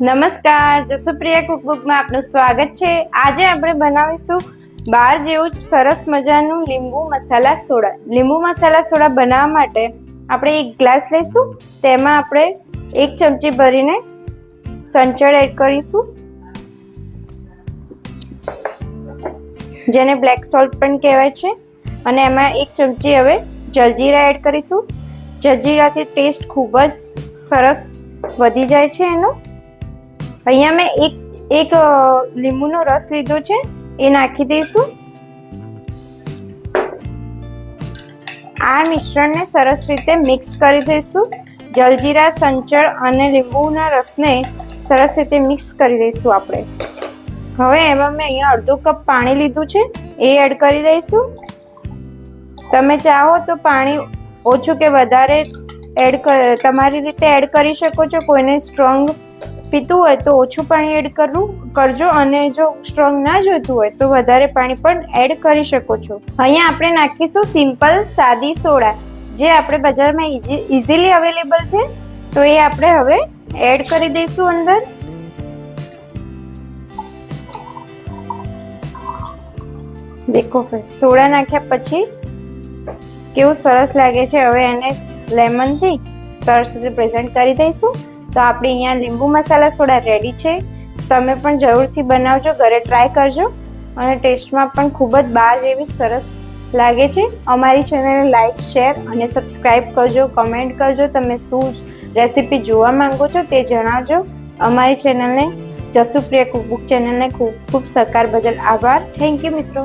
નમસ્કાર, જસુપ્રિયા કુકબુકમાં આપનું સ્વાગત છે। આજે આપણે બનાવીશું બાર જેવું જ સરસ મજાનું લીંબુ મસાલા સોડા। લીંબુ મસાલા સોડા બનાવવા માટે આપણે એક ગ્લાસ લઈશું, તેમાં આપણે 1 ચમચી ભરીને સંચળ એડ કરીશું, જેને બ્લેક સોલ્ટ પણ કહેવાય છે, અને એમાં 1 ચમચી હવે જલજીરા એડ કરીશું। જલજીરાથી ટેસ્ટ ખૂબ જ સરસ વધી જાય છે એનો। અહીંયા મેં એક લીંબુનો રસ લીધો છે, એ નાખી દઈશું। આ મિશ્રણને સરસ રીતે મિક્સ કરી દઈશું। જલજીરા, સંચળ અને લીંબુના રસને સરસ રીતે મિક્સ કરી દઈશું આપણે। હવે એમાં મેં અહીંયા અડધો કપ પાણી લીધું છે, એ એડ કરી દઈશું। તમે ચાહો તો પાણી ઓછું કે વધારે તમારી રીતે એડ કરી શકો છો। કોઈને સ્ટ્રોંગ પીતું હોય તો ઓછું પાણી એડ કરજો, અને જો સ્ટ્રોંગ ના જોઈતું હોય તો વધારે પાણી પણ એડ કરી શકો છો। અહીંયા આપણે નાખીશું સિમ્પલ સાદી સોડા, જે આપણે બજારમાં ઇઝીલી અવેલેબલ છે, તો એ આપણે હવે એડ કરી દઈશું અંદર। દેખો સોડા નાખ્યા પછી કેવું સરસ લાગે છે। હવે એને લેમનથી સરસ રીતે પ્રેઝન્ટ કરી દઈશું। તો આપણે અહીંયા લીંબુ મસાલા સોડા રેડી છે। તમે પણ જરૂરથી બનાવજો, ઘરે ટ્રાય કરજો, અને ટેસ્ટમાં પણ ખૂબ જ બાર જેવી સરસ લાગે છે। અમારી ચેનલને લાઈક, શેર અને સબસ્ક્રાઈબ કરજો। કમેન્ટ કરજો તમે શું રેસીપી જોવા માંગો છો તે જણાવજો। અમારી ચેનલને, જસુપ્રિયા કુકબુક ચેનલને ખૂબ ખૂબ સહકાર બદલ આભાર। થેન્ક યુ મિત્રો।